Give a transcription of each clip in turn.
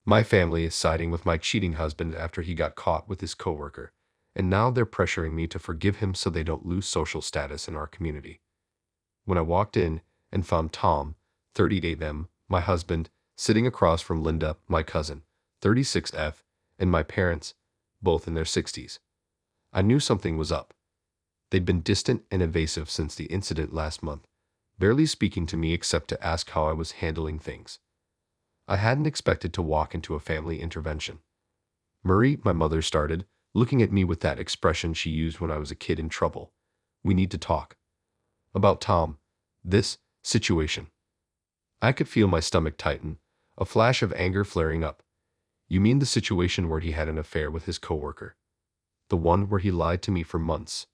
My family is siding with my cheating husband after he got caught with his coworker, and now they're pressuring me to forgive him so they don't lose social status in our community. When I walked in and found Tom, 38M, my husband, sitting across from Linda, my cousin, 36F, and my parents, both in their 60s, I knew something was up. They'd been distant and evasive since the incident last month, barely speaking to me except to ask how I was handling things. I hadn't expected to walk into a family intervention. Marie, my mother started, looking at me with that expression she used when I was a kid in trouble. We need to talk. About Tom. This situation. I could feel my stomach tighten, a flash of anger flaring up. You mean the situation where he had an affair with his coworker? The one where he lied to me for months?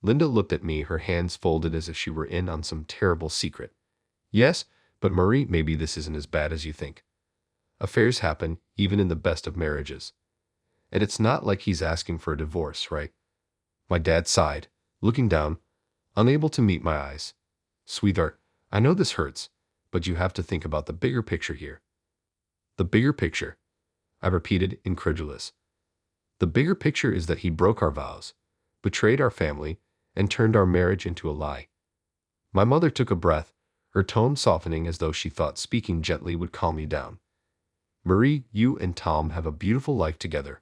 Linda looked at me, her hands folded as if she were in on some terrible secret. Yes, but Marie, maybe this isn't as bad as you think. Affairs happen, even in the best of marriages. And it's not like he's asking for a divorce, right? My dad sighed, looking down, unable to meet my eyes. Sweetheart, I know this hurts, but you have to think about the bigger picture here. The bigger picture, I repeated, incredulous. The bigger picture is that he broke our vows, betrayed our family, and turned our marriage into a lie. My mother took a breath, her tone softening as though she thought speaking gently would calm me down. Marie, you and Tom have a beautiful life together.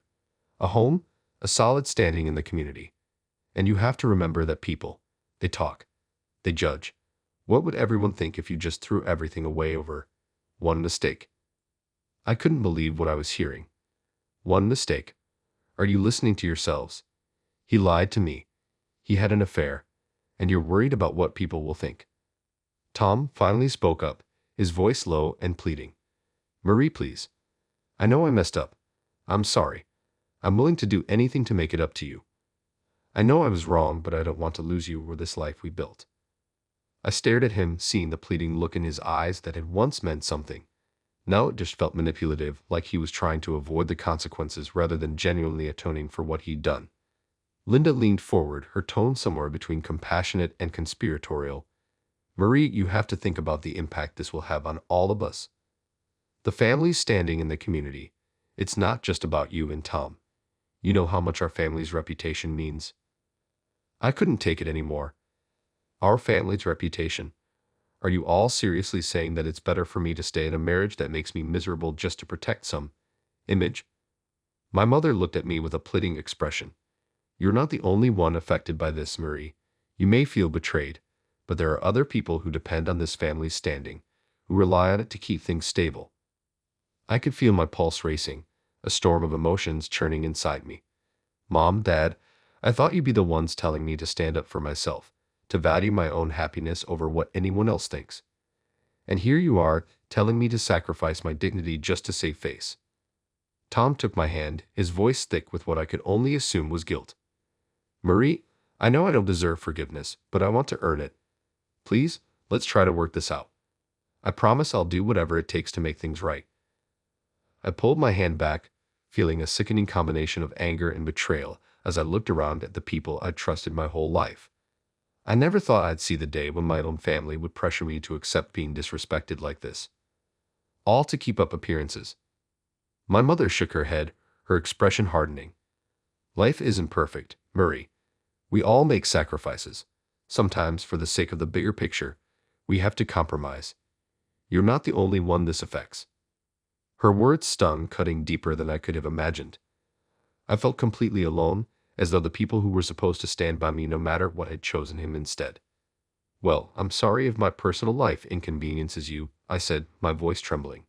A home, a solid standing in the community. And you have to remember that people, they talk, they judge. What would everyone think if you just threw everything away over one mistake? I couldn't believe what I was hearing. One mistake? Are you listening to yourselves? He lied to me. He had an affair. And you're worried about what people will think. Tom finally spoke up, his voice low and pleading. Marie, please. I know I messed up. I'm sorry. I'm willing to do anything to make it up to you. I know I was wrong, but I don't want to lose you or this life we built. I stared at him, seeing the pleading look in his eyes that had once meant something. Now it just felt manipulative, like he was trying to avoid the consequences rather than genuinely atoning for what he'd done. Linda leaned forward, her tone somewhere between compassionate and conspiratorial. Marie, you have to think about the impact this will have on all of us. The family's standing in the community. It's not just about you and Tom. You know how much our family's reputation means. I couldn't take it anymore. Our family's reputation. Are you all seriously saying that it's better for me to stay in a marriage that makes me miserable just to protect some image? My mother looked at me with a pleading expression. You're not the only one affected by this, Marie. You may feel betrayed, but there are other people who depend on this family's standing, who rely on it to keep things stable. I could feel my pulse racing, a storm of emotions churning inside me. Mom, Dad, I thought you'd be the ones telling me to stand up for myself, to value my own happiness over what anyone else thinks. And here you are, telling me to sacrifice my dignity just to save face. Tom took my hand, his voice thick with what I could only assume was guilt. Marie, I know I don't deserve forgiveness, but I want to earn it. Please, let's try to work this out. I promise I'll do whatever it takes to make things right. I pulled my hand back, feeling a sickening combination of anger and betrayal as I looked around at the people I'd trusted my whole life. I never thought I'd see the day when my own family would pressure me to accept being disrespected like this. All to keep up appearances. My mother shook her head, her expression hardening. Life isn't perfect, Marie. We all make sacrifices. Sometimes, for the sake of the bigger picture, we have to compromise. You're not the only one this affects. Her words stung, cutting deeper than I could have imagined. I felt completely alone, as though the people who were supposed to stand by me no matter what had chosen him instead. Well, I'm sorry if my personal life inconveniences you, I said, my voice trembling.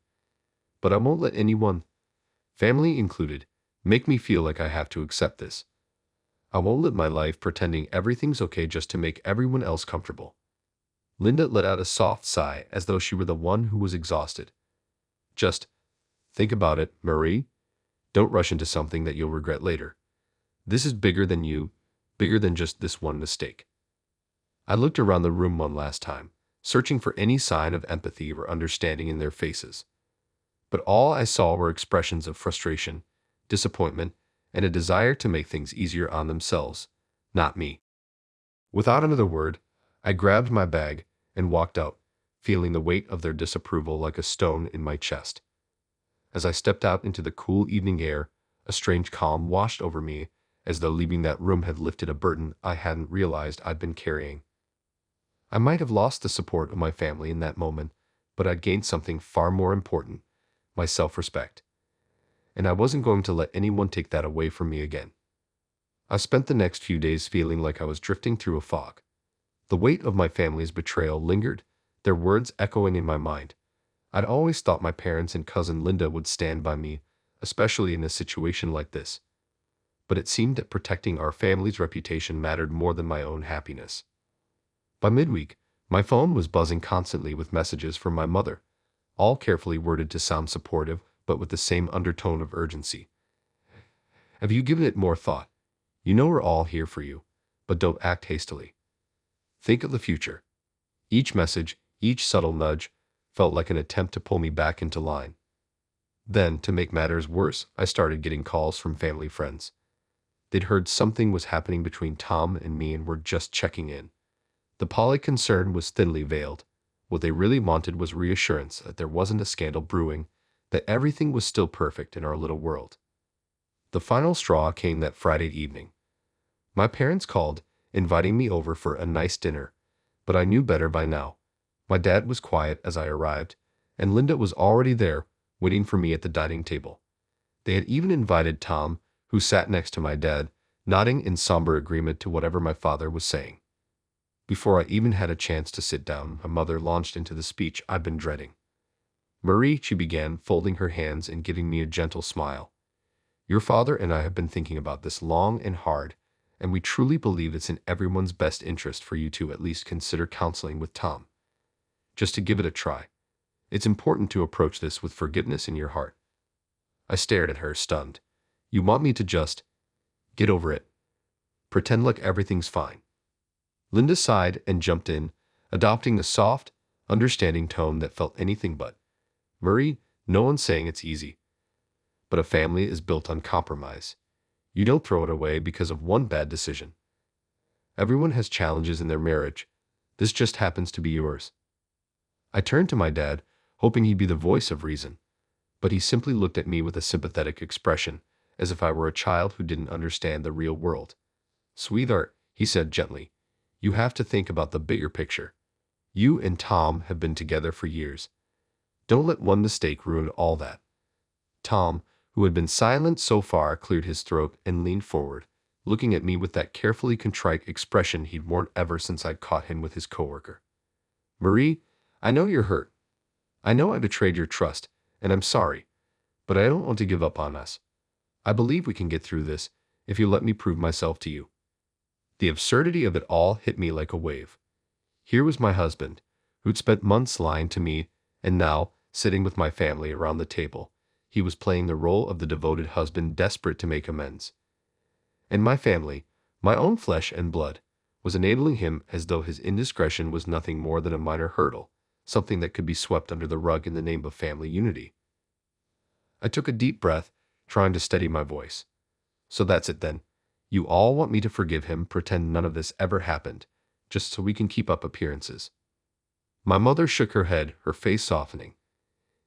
But I won't let anyone, family included, make me feel like I have to accept this. I won't live my life pretending everything's okay just to make everyone else comfortable. Linda let out a soft sigh as though she were the one who was exhausted. Just think about it, Marie. Don't rush into something that you'll regret later. This is bigger than you, bigger than just this one mistake. I looked around the room one last time, searching for any sign of empathy or understanding in their faces. But all I saw were expressions of frustration, disappointment, and a desire to make things easier on themselves, not me. Without another word, I grabbed my bag and walked out, feeling the weight of their disapproval like a stone in my chest. As I stepped out into the cool evening air, a strange calm washed over me, as though leaving that room had lifted a burden I hadn't realized I'd been carrying. I might have lost the support of my family in that moment, but I'd gained something far more important, my self-respect. And I wasn't going to let anyone take that away from me again. I spent the next few days feeling like I was drifting through a fog. The weight of my family's betrayal lingered, their words echoing in my mind. I'd always thought my parents and cousin Linda would stand by me, especially in a situation like this. But it seemed that protecting our family's reputation mattered more than my own happiness. By midweek, my phone was buzzing constantly with messages from my mother, all carefully worded to sound supportive, but with the same undertone of urgency. Have you given it more thought? You know we're all here for you, but don't act hastily. Think of the future. Each message, each subtle nudge, felt like an attempt to pull me back into line. Then, to make matters worse, I started getting calls from family friends. They'd heard something was happening between Tom and me and were just checking in. The poly concern was thinly veiled. What they really wanted was reassurance that there wasn't a scandal brewing, that everything was still perfect in our little world. The final straw came that Friday evening. My parents called, inviting me over for a nice dinner, but I knew better by now. My dad was quiet as I arrived, and Linda was already there, waiting for me at the dining table. They had even invited Tom, who sat next to my dad, nodding in somber agreement to whatever my father was saying. Before I even had a chance to sit down, my mother launched into the speech I'd been dreading. "Marie," she began, folding her hands and giving me a gentle smile. "Your father and I have been thinking about this long and hard, and we truly believe it's in everyone's best interest for you to at least consider counseling with Tom. Just to give it a try. It's important to approach this with forgiveness in your heart." I stared at her, stunned. "You want me to just get over it? Pretend like everything's fine?" Linda sighed and jumped in, adopting a soft, understanding tone that felt anything but. "Marie, no one's saying it's easy. But a family is built on compromise. You don't throw it away because of one bad decision. Everyone has challenges in their marriage. This just happens to be yours." I turned to my dad, hoping he'd be the voice of reason, but he simply looked at me with a sympathetic expression, as if I were a child who didn't understand the real world. "Sweetheart," he said gently, "you have to think about the bigger picture. You and Tom have been together for years. Don't let one mistake ruin all that." Tom, who had been silent so far, cleared his throat and leaned forward, looking at me with that carefully contrite expression he'd worn ever since I'd caught him with his coworker. "Marie, I know you're hurt. I know I betrayed your trust, and I'm sorry, but I don't want to give up on us. I believe we can get through this if you let me prove myself to you." The absurdity of it all hit me like a wave. Here was my husband, who'd spent months lying to me, and now, sitting with my family around the table, he was playing the role of the devoted husband desperate to make amends. And my family, my own flesh and blood, was enabling him as though his indiscretion was nothing more than a minor hurdle, something that could be swept under the rug in the name of family unity. I took a deep breath, trying to steady my voice. "So that's it then. You all want me to forgive him, pretend none of this ever happened, just so we can keep up appearances." My mother shook her head, her face softening.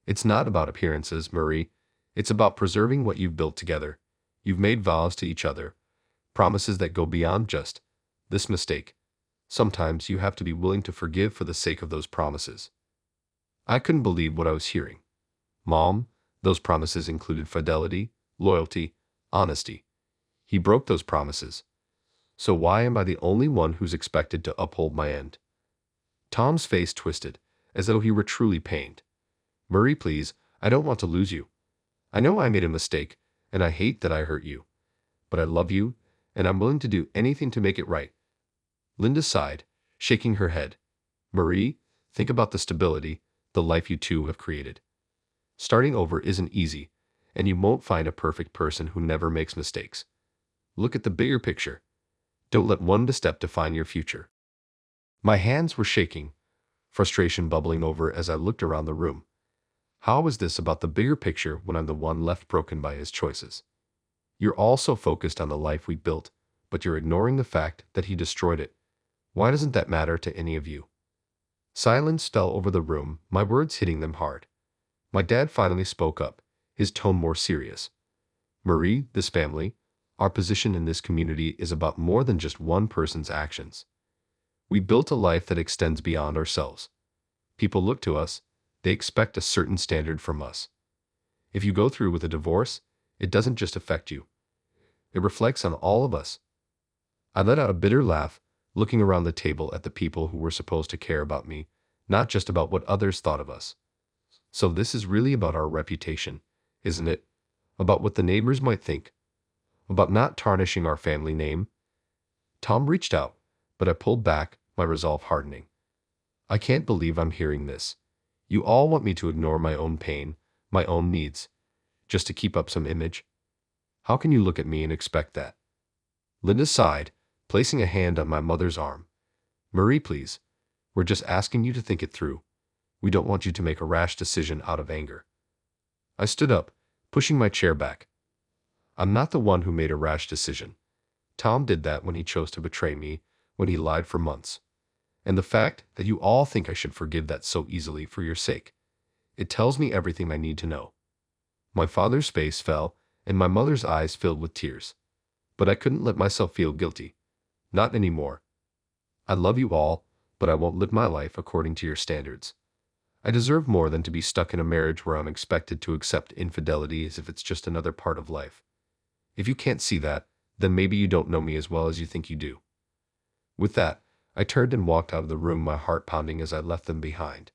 "It's not about appearances, Marie. It's about preserving what you've built together. You've made vows to each other, promises that go beyond just this mistake. Sometimes you have to be willing to forgive for the sake of those promises." I couldn't believe what I was hearing. "Mom, those promises included fidelity, loyalty, honesty. He broke those promises. So why am I the only one who's expected to uphold my end?" Tom's face twisted, as though he were truly pained. "Marie, please, I don't want to lose you. I know I made a mistake, and I hate that I hurt you. But I love you, and I'm willing to do anything to make it right." Linda sighed, shaking her head. "Marie, think about the stability, the life you two have created. Starting over isn't easy, and you won't find a perfect person who never makes mistakes. Look at the bigger picture. Don't let one misstep define your future." My hands were shaking, frustration bubbling over as I looked around the room. How was this about the bigger picture when I'm the one left broken by his choices? "You're all so focused on the life we built, but you're ignoring the fact that he destroyed it. Why doesn't that matter to any of you?" Silence fell over the room, my words hitting them hard. My dad finally spoke up, his tone more serious. Marie, this family, our position in this community is about more than just one person's actions. We built a life that extends beyond ourselves. People look to us, they expect a certain standard from us. If you go through with a divorce, it doesn't just affect you. It reflects on all of us. I let out a bitter laugh, looking around the table at the people who were supposed to care about me, not just about what others thought of us. So this is really about our reputation, isn't it? About what the neighbors might think. About not tarnishing our family name. Tom reached out, but I pulled back, my resolve hardening. I can't believe I'm hearing this. You all want me to ignore my own pain, my own needs, just to keep up some image? How can you look at me and expect that? Linda sighed, placing a hand on my mother's arm. Marie, please. We're just asking you to think it through. We don't want you to make a rash decision out of anger. I stood up, pushing my chair back. I'm not the one who made a rash decision. Tom did that when he chose to betray me, when he lied for months. And the fact that you all think I should forgive that so easily for your sake, it tells me everything I need to know. My father's face fell, and my mother's eyes filled with tears. But I couldn't let myself feel guilty. Not anymore. I love you all, but I won't live my life according to your standards. I deserve more than to be stuck in a marriage where I'm expected to accept infidelity as if it's just another part of life. If you can't see that, then maybe you don't know me as well as you think you do. With that, I turned and walked out of the room, my heart pounding as I left them behind.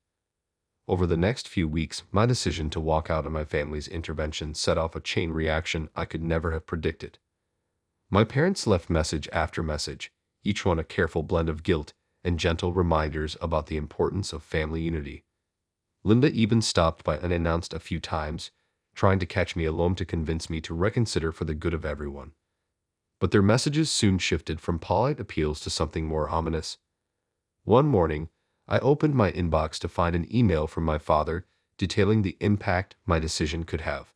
Over the next few weeks, my decision to walk out on my family's intervention set off a chain reaction I could never have predicted. My parents left message after message, each one a careful blend of guilt and gentle reminders about the importance of family unity. Linda even stopped by unannounced a few times, trying to catch me alone to convince me to reconsider for the good of everyone. But their messages soon shifted from polite appeals to something more ominous. One morning, I opened my inbox to find an email from my father detailing the impact my decision could have.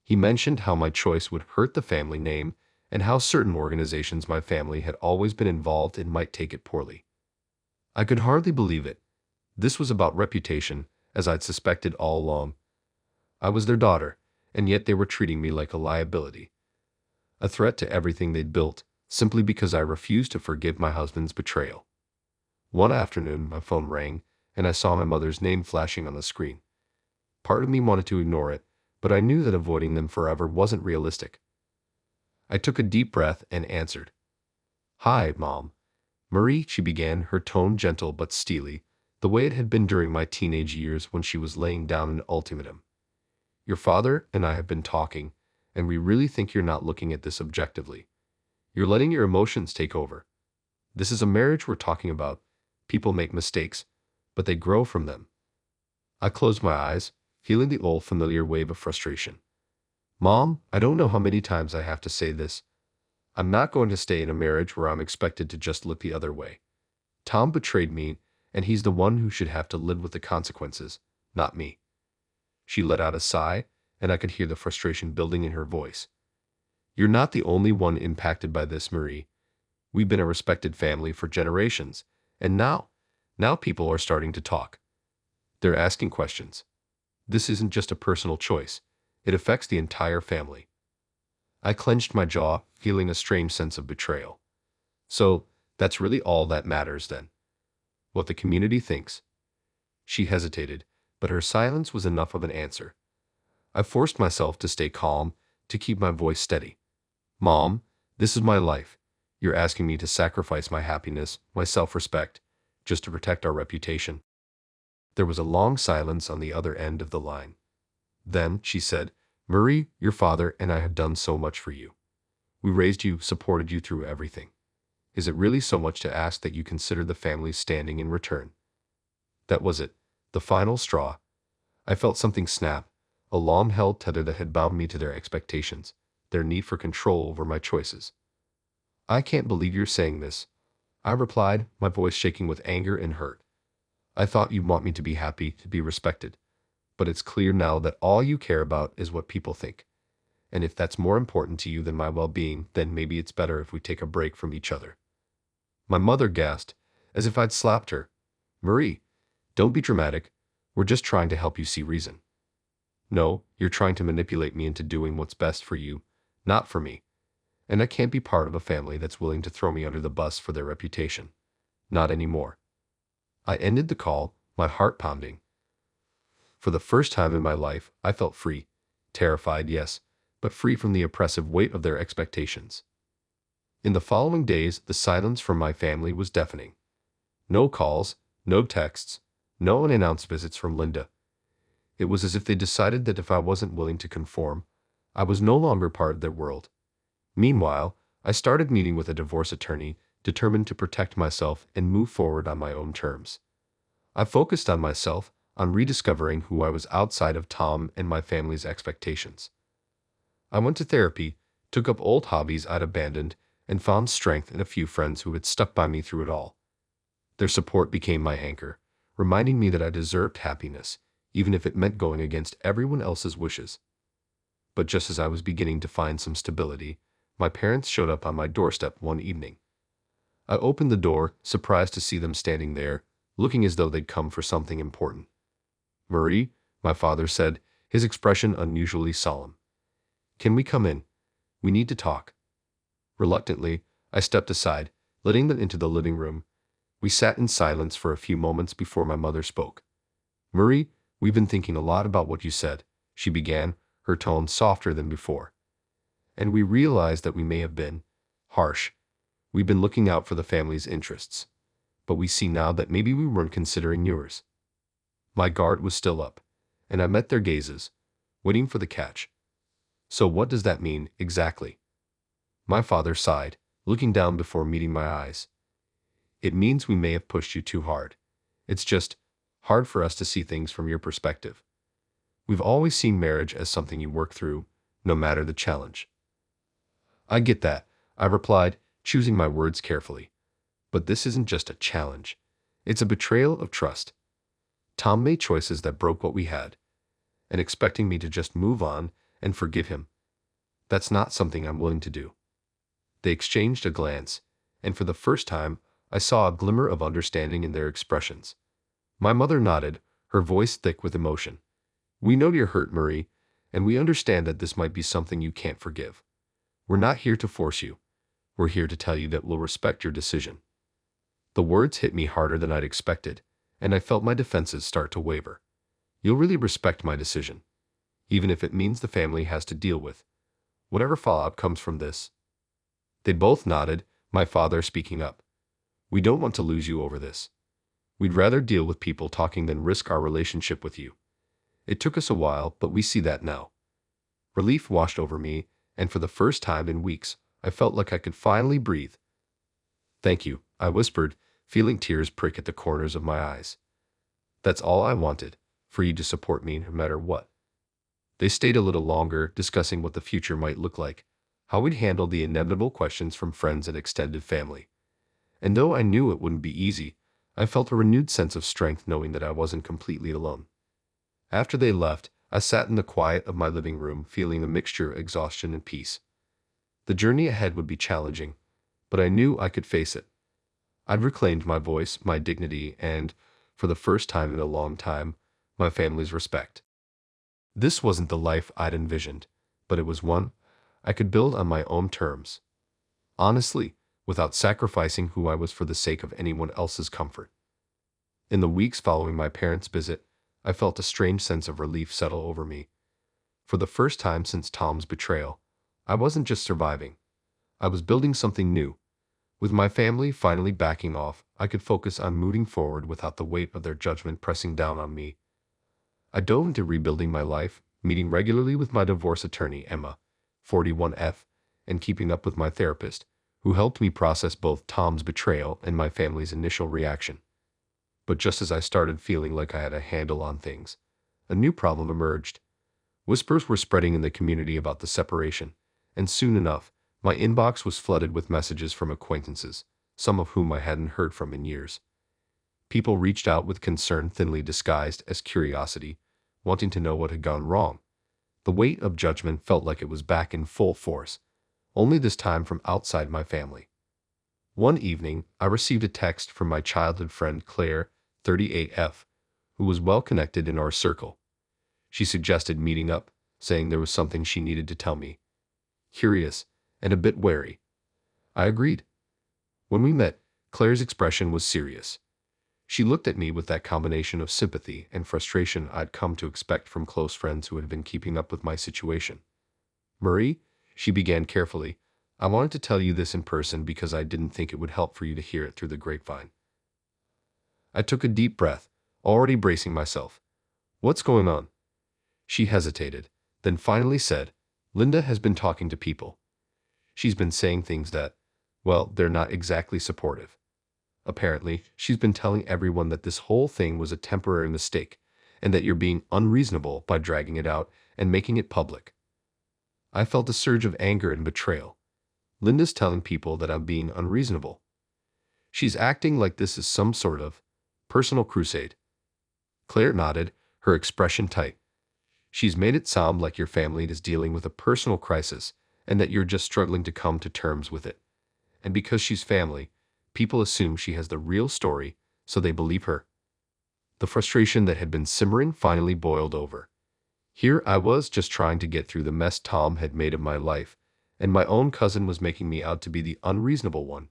He mentioned how my choice would hurt the family name and how certain organizations my family had always been involved in might take it poorly. I could hardly believe it. This was about reputation, as I'd suspected all along. I was their daughter, and yet they were treating me like a liability. A threat to everything they'd built, simply because I refused to forgive my husband's betrayal. One afternoon, my phone rang, and I saw my mother's name flashing on the screen. Part of me wanted to ignore it, but I knew that avoiding them forever wasn't realistic. I took a deep breath and answered. "Hi, Mom." Marie, she began, her tone gentle but steely, the way it had been during my teenage years when she was laying down an ultimatum. "Your father and I have been talking, and we really think you're not looking at this objectively. You're letting your emotions take over. This is a marriage we're talking about. People make mistakes, but they grow from them." I closed my eyes, feeling the old familiar wave of frustration. "Mom, I don't know how many times I have to say this. I'm not going to stay in a marriage where I'm expected to just look the other way. Tom betrayed me, and he's the one who should have to live with the consequences, not me." She let out a sigh, and I could hear the frustration building in her voice. "You're not the only one impacted by this, Marie. We've been a respected family for generations, and now people are starting to talk. They're asking questions. This isn't just a personal choice. It affects the entire family." I clenched my jaw, feeling a strange sense of betrayal. "So, that's really all that matters then? What the community thinks?" She hesitated, but her silence was enough of an answer. I forced myself to stay calm, to keep my voice steady. "Mom, this is my life. You're asking me to sacrifice my happiness, my self-respect, just to protect our reputation." There was a long silence on the other end of the line. Then she said, "Marie, your father and I have done so much for you. We raised you, supported you through everything. Is it really so much to ask that you consider the family's standing in return?" That was it, the final straw. I felt something snap, a long-held tether that had bound me to their expectations, their need for control over my choices. "I can't believe you're saying this," I replied, my voice shaking with anger and hurt. "I thought you'd want me to be happy, to be respected. But it's clear now that all you care about is what people think. And if that's more important to you than my well-being, then maybe it's better if we take a break from each other." My mother gasped, as if I'd slapped her. "Marie, don't be dramatic. We're just trying to help you see reason." No, you're trying to manipulate me into doing what's best for you, not for me. And I can't be part of a family that's willing to throw me under the bus for their reputation. Not anymore. I ended the call, my heart pounding. For the first time in my life, I felt free. Terrified, yes, but free from the oppressive weight of their expectations. In the following days, the silence from my family was deafening. No calls, no texts, no unannounced visits from Linda. It was as if they decided that if I wasn't willing to conform, I was no longer part of their world. Meanwhile, I started meeting with a divorce attorney, determined to protect myself and move forward on my own terms. I focused on myself, on rediscovering who I was outside of Tom and my family's expectations. I went to therapy, took up old hobbies I'd abandoned, and found strength in a few friends who had stuck by me through it all. Their support became my anchor, reminding me that I deserved happiness, even if it meant going against everyone else's wishes. But just as I was beginning to find some stability, my parents showed up on my doorstep one evening. I opened the door, surprised to see them standing there, looking as though they'd come for something important. "Marie," my father said, his expression unusually solemn. "Can we come in? We need to talk." Reluctantly, I stepped aside, letting them into the living room. We sat in silence for a few moments before my mother spoke. "Marie, we've been thinking a lot about what you said," she began, her tone softer than before. "And we realized that we may have been harsh. We've been looking out for the family's interests. But we see now that maybe we weren't considering yours." My guard was still up, and I met their gazes, waiting for the catch. "So what does that mean, exactly?" My father sighed, looking down before meeting my eyes. "It means we may have pushed you too hard. It's just hard for us to see things from your perspective. We've always seen marriage as something you work through, no matter the challenge." "I get that," I replied, choosing my words carefully. "But this isn't just a challenge. It's a betrayal of trust. Tom made choices that broke what we had, and expecting me to just move on and forgive him. That's not something I'm willing to do." They exchanged a glance, and for the first time, I saw a glimmer of understanding in their expressions. My mother nodded, her voice thick with emotion. "We know you're hurt, Marie, and we understand that this might be something you can't forgive. We're not here to force you. We're here to tell you that we'll respect your decision." The words hit me harder than I'd expected, and I felt my defenses start to waver. "You'll really respect my decision, even if it means the family has to deal with whatever fallout comes from this." They both nodded, my father speaking up. "We don't want to lose you over this. We'd rather deal with people talking than risk our relationship with you. It took us a while, but we see that now." Relief washed over me, and for the first time in weeks, I felt like I could finally breathe. "Thank you," I whispered, feeling tears prick at the corners of my eyes. "That's all I wanted, for you to support me no matter what." They stayed a little longer, discussing what the future might look like, how we'd handle the inevitable questions from friends and extended family. And though I knew it wouldn't be easy, I felt a renewed sense of strength knowing that I wasn't completely alone. After they left, I sat in the quiet of my living room, feeling a mixture of exhaustion and peace. The journey ahead would be challenging, but I knew I could face it. I'd reclaimed my voice, my dignity, and, for the first time in a long time, my family's respect. This wasn't the life I'd envisioned, but it was one I could build on my own terms. Honestly, without sacrificing who I was for the sake of anyone else's comfort. In the weeks following my parents' visit, I felt a strange sense of relief settle over me. For the first time since Tom's betrayal, I wasn't just surviving. I was building something new. With my family finally backing off, I could focus on moving forward without the weight of their judgment pressing down on me. I dove into rebuilding my life, meeting regularly with my divorce attorney, Emma, 41F, and keeping up with my therapist, who helped me process both Tom's betrayal and my family's initial reaction. But just as I started feeling like I had a handle on things, a new problem emerged. Whispers were spreading in the community about the separation, and soon enough, my inbox was flooded with messages from acquaintances, some of whom I hadn't heard from in years. People reached out with concern thinly disguised as curiosity, wanting to know what had gone wrong. The weight of judgment felt like it was back in full force, only this time from outside my family. One evening, I received a text from my childhood friend Claire, 38F, who was well connected in our circle. She suggested meeting up, saying there was something she needed to tell me. Curious and a bit wary, I agreed. When we met, Claire's expression was serious. She looked at me with that combination of sympathy and frustration I'd come to expect from close friends who had been keeping up with my situation. Marie, she began carefully, I wanted to tell you this in person because I didn't think it would help for you to hear it through the grapevine. I took a deep breath, already bracing myself. What's going on? She hesitated, then finally said, Linda has been talking to people. She's been saying things that, well, they're not exactly supportive. Apparently, she's been telling everyone that this whole thing was a temporary mistake, and that you're being unreasonable by dragging it out and making it public. I felt a surge of anger and betrayal. Linda's telling people that I'm being unreasonable. She's acting like this is some sort of personal crusade. Claire nodded, her expression tight. She's made it sound like your family is dealing with a personal crisis and that you're just struggling to come to terms with it. And because she's family, people assume she has the real story, so they believe her. The frustration that had been simmering finally boiled over. Here I was just trying to get through the mess Tom had made of my life, and my own cousin was making me out to be the unreasonable one.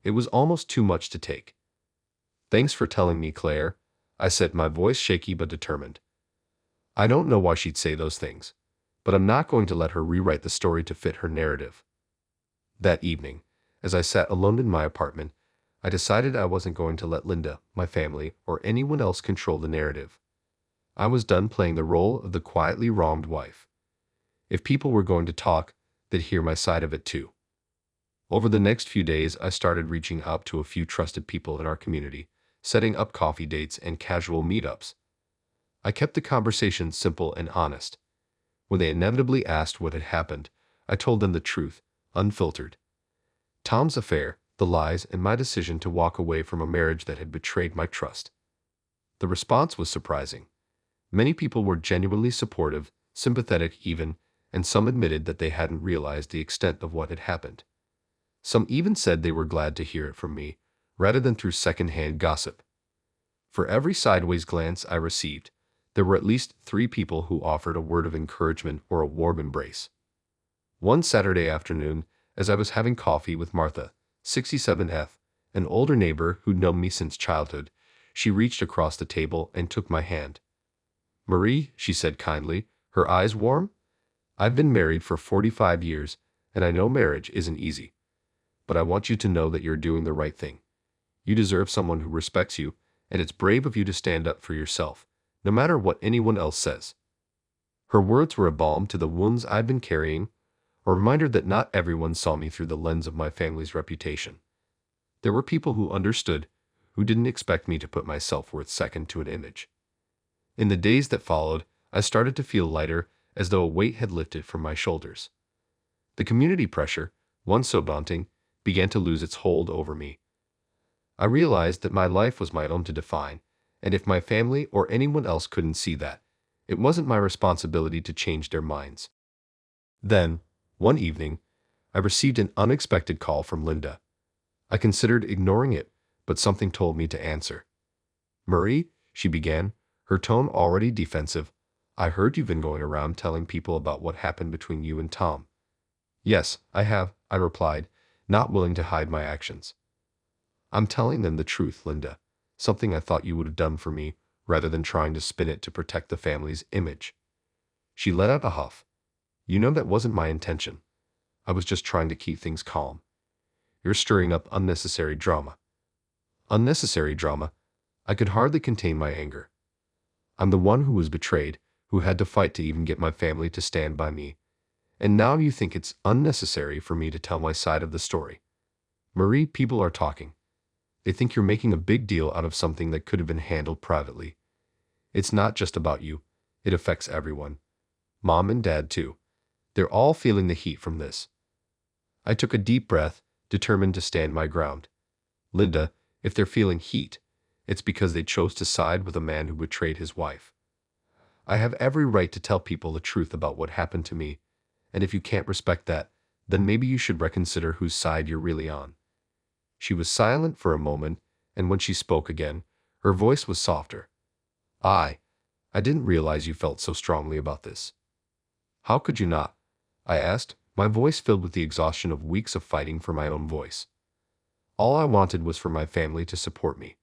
It was almost too much to take. Thanks for telling me, Claire, I said, my voice shaky but determined. I don't know why she'd say those things, but I'm not going to let her rewrite the story to fit her narrative. That evening, as I sat alone in my apartment, I decided I wasn't going to let Linda, my family, or anyone else control the narrative. I was done playing the role of the quietly wronged wife. If people were going to talk, they'd hear my side of it too. Over the next few days, I started reaching out to a few trusted people in our community, setting up coffee dates and casual meetups. I kept the conversation simple and honest. When they inevitably asked what had happened, I told them the truth, unfiltered. Tom's affair, the lies, and my decision to walk away from a marriage that had betrayed my trust. The response was surprising. Many people were genuinely supportive, sympathetic even, and some admitted that they hadn't realized the extent of what had happened. Some even said they were glad to hear it from me, rather than through second-hand gossip. For every sideways glance I received, there were at least 3 people who offered a word of encouragement or a warm embrace. One Saturday afternoon, as I was having coffee with Martha, 67F, an older neighbor who'd known me since childhood, she reached across the table and took my hand. Marie, she said kindly, her eyes warm, I've been married for 45 years, and I know marriage isn't easy. But I want you to know that you're doing the right thing. You deserve someone who respects you, and it's brave of you to stand up for yourself, no matter what anyone else says. Her words were a balm to the wounds I'd been carrying, a reminder that not everyone saw me through the lens of my family's reputation. There were people who understood, who didn't expect me to put my self-worth second to an image. In the days that followed, I started to feel lighter, as though a weight had lifted from my shoulders. The community pressure, once so daunting, began to lose its hold over me. I realized that my life was my own to define, and if my family or anyone else couldn't see that, it wasn't my responsibility to change their minds. Then, one evening, I received an unexpected call from Linda. I considered ignoring it, but something told me to answer. Marie, she began, her tone already defensive, I heard you've been going around telling people about what happened between you and Tom. Yes, I have, I replied, not willing to hide my actions. I'm telling them the truth, Linda, something I thought you would have done for me, rather than trying to spin it to protect the family's image. She let out a huff. You know that wasn't my intention. I was just trying to keep things calm. You're stirring up unnecessary drama. Unnecessary drama? I could hardly contain my anger. I'm the one who was betrayed, who had to fight to even get my family to stand by me. And now you think it's unnecessary for me to tell my side of the story. Marie, people are talking. They think you're making a big deal out of something that could have been handled privately. It's not just about you. It affects everyone. Mom and Dad, too. They're all feeling the heat from this. I took a deep breath, determined to stand my ground. Linda, if they're feeling heat, it's because they chose to side with a man who betrayed his wife. I have every right to tell people the truth about what happened to me, and if you can't respect that, then maybe you should reconsider whose side you're really on. She was silent for a moment, and when she spoke again, her voice was softer. I I didn't realize you felt so strongly about this. How could you not? I asked, my voice filled with the exhaustion of weeks of fighting for my own voice. All I wanted was for my family to support me.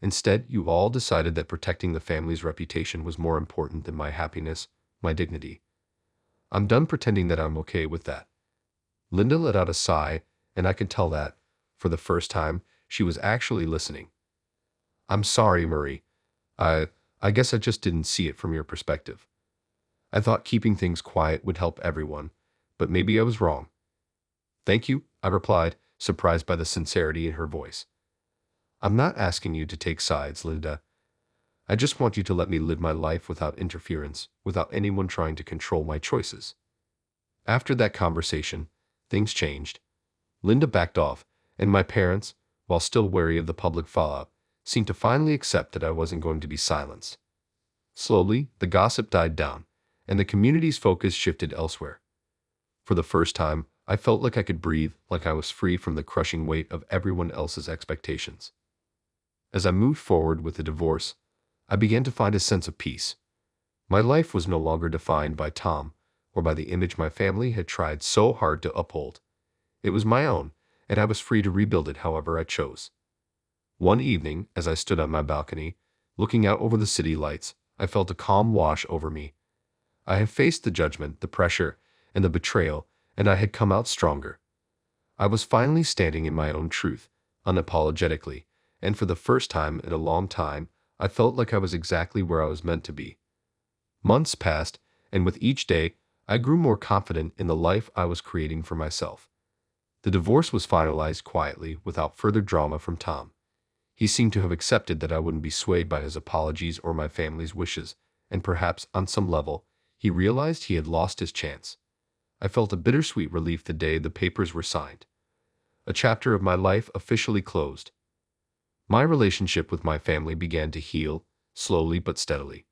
Instead, you all decided that protecting the family's reputation was more important than my happiness, my dignity. I'm done pretending that I'm okay with that. Linda let out a sigh, and I could tell that, for the first time, she was actually listening. I'm sorry, Marie. I guess I just didn't see it from your perspective. I thought keeping things quiet would help everyone, but maybe I was wrong. Thank you, I replied, surprised by the sincerity in her voice. I'm not asking you to take sides, Linda. I just want you to let me live my life without interference, without anyone trying to control my choices. After that conversation, things changed. Linda backed off, and my parents, while still wary of the public fallout, seemed to finally accept that I wasn't going to be silenced. Slowly, the gossip died down, and the community's focus shifted elsewhere. For the first time, I felt like I could breathe, like I was free from the crushing weight of everyone else's expectations. As I moved forward with the divorce, I began to find a sense of peace. My life was no longer defined by Tom or by the image my family had tried so hard to uphold. It was my own, and I was free to rebuild it however I chose. One evening, as I stood on my balcony, looking out over the city lights, I felt a calm wash over me. I had faced the judgment, the pressure, and the betrayal, and I had come out stronger. I was finally standing in my own truth, unapologetically, and for the first time in a long time, I felt like I was exactly where I was meant to be. Months passed, and with each day, I grew more confident in the life I was creating for myself. The divorce was finalized quietly, without further drama from Tom. He seemed to have accepted that I wouldn't be swayed by his apologies or my family's wishes, and perhaps, on some level, he realized he had lost his chance. I felt a bittersweet relief the day the papers were signed. A chapter of my life officially closed. My relationship with my family began to heal, slowly but steadily.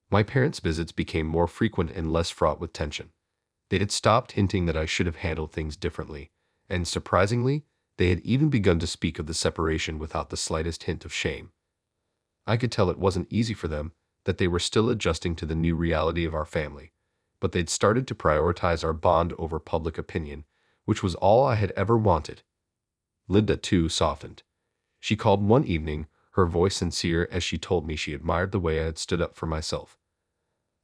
My parents' visits became more frequent and less fraught with tension. They had stopped hinting that I should have handled things differently, and surprisingly, they had even begun to speak of the separation without the slightest hint of shame. I could tell it wasn't easy for them, that they were still adjusting to the new reality of our family, but they'd started to prioritize our bond over public opinion, which was all I had ever wanted. Linda, too, softened. She called one evening, her voice sincere as she told me she admired the way I had stood up for myself.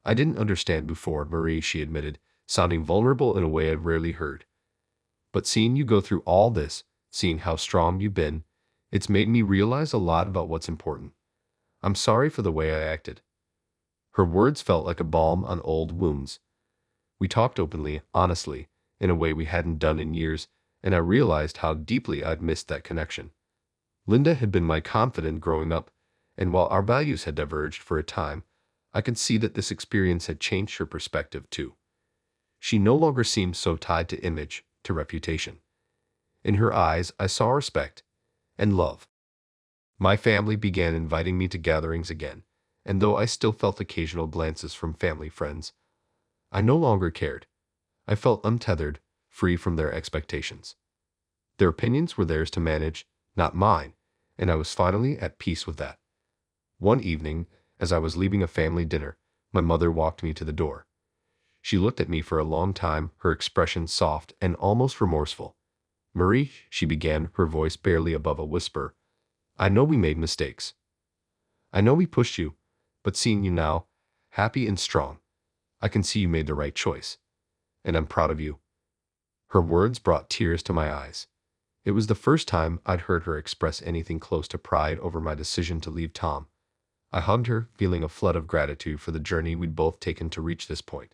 I didn't understand before, Marie, she admitted, sounding vulnerable in a way I'd rarely heard. But seeing you go through all this, seeing how strong you've been, it's made me realize a lot about what's important. I'm sorry for the way I acted. Her words felt like a balm on old wounds. We talked openly, honestly, in a way we hadn't done in years, and I realized how deeply I'd missed that connection. Linda had been my confidant growing up, and while our values had diverged for a time, I could see that this experience had changed her perspective too. She no longer seemed so tied to image, to reputation. In her eyes, I saw respect and love. My family began inviting me to gatherings again, and though I still felt occasional glances from family friends, I no longer cared. I felt untethered, free from their expectations. Their opinions were theirs to manage, not mine, and I was finally at peace with that. One evening, as I was leaving a family dinner, my mother walked me to the door. She looked at me for a long time, her expression soft and almost remorseful. Marie, she began, her voice barely above a whisper, I know we made mistakes. I know we pushed you, but seeing you now, happy and strong, I can see you made the right choice, and I'm proud of you. Her words brought tears to my eyes. It was the first time I'd heard her express anything close to pride over my decision to leave Tom. I hugged her, feeling a flood of gratitude for the journey we'd both taken to reach this point.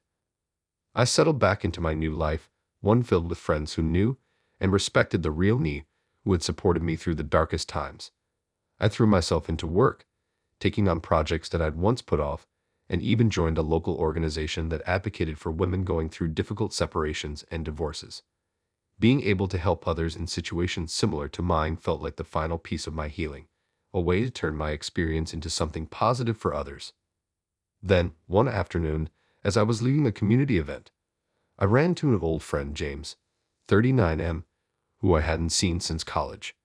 I settled back into my new life, one filled with friends who knew and respected the real me, who had supported me through the darkest times. I threw myself into work, taking on projects that I'd once put off, and even joined a local organization that advocated for women going through difficult separations and divorces. Being able to help others in situations similar to mine felt like the final piece of my healing, a way to turn my experience into something positive for others. Then, one afternoon, as I was leaving a community event, I ran into an old friend, James, 39M, who I hadn't seen since college.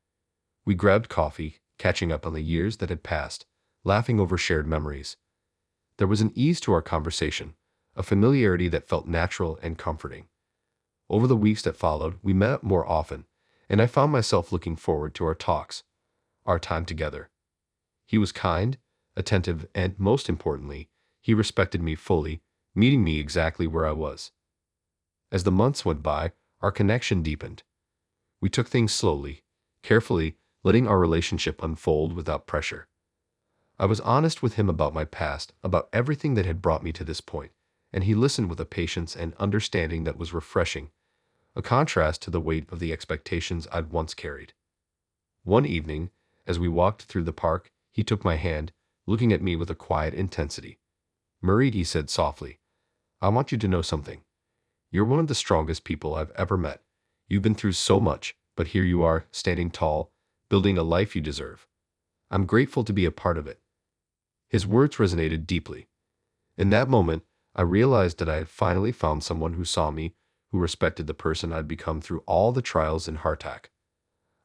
We grabbed coffee, catching up on the years that had passed, laughing over shared memories. There was an ease to our conversation, a familiarity that felt natural and comforting. Over the weeks that followed, we met up more often, and I found myself looking forward to our talks, our time together. He was kind, attentive, and, most importantly, he respected me fully, meeting me exactly where I was. As the months went by, our connection deepened. We took things slowly, carefully, letting our relationship unfold without pressure. I was honest with him about my past, about everything that had brought me to this point, and he listened with a patience and understanding that was refreshing, a contrast to the weight of the expectations I'd once carried. One evening, as we walked through the park, he took my hand, looking at me with a quiet intensity. "Marie," he said softly, "I want you to know something. You're one of the strongest people I've ever met. You've been through so much, but here you are, standing tall, building a life you deserve. I'm grateful to be a part of it." His words resonated deeply. In that moment, I realized that I had finally found someone who saw me, who respected the person I'd become through all the trials and hardtack.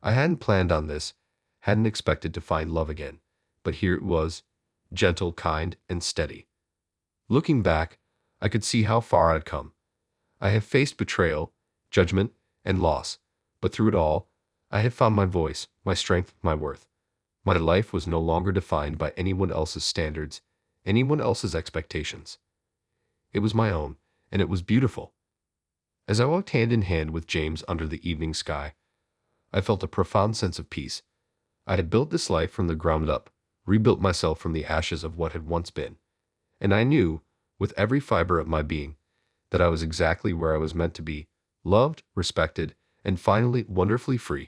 I hadn't planned on this, hadn't expected to find love again, but here it was, gentle, kind, and steady. Looking back, I could see how far I'd come. I had faced betrayal, judgment, and loss, but through it all, I had found my voice, my strength, my worth. My life was no longer defined by anyone else's standards, anyone else's expectations. It was my own, and it was beautiful. As I walked hand in hand with James under the evening sky, I felt a profound sense of peace. I had built this life from the ground up, rebuilt myself from the ashes of what had once been, and I knew, with every fiber of my being, that I was exactly where I was meant to be, loved, respected, and finally wonderfully free.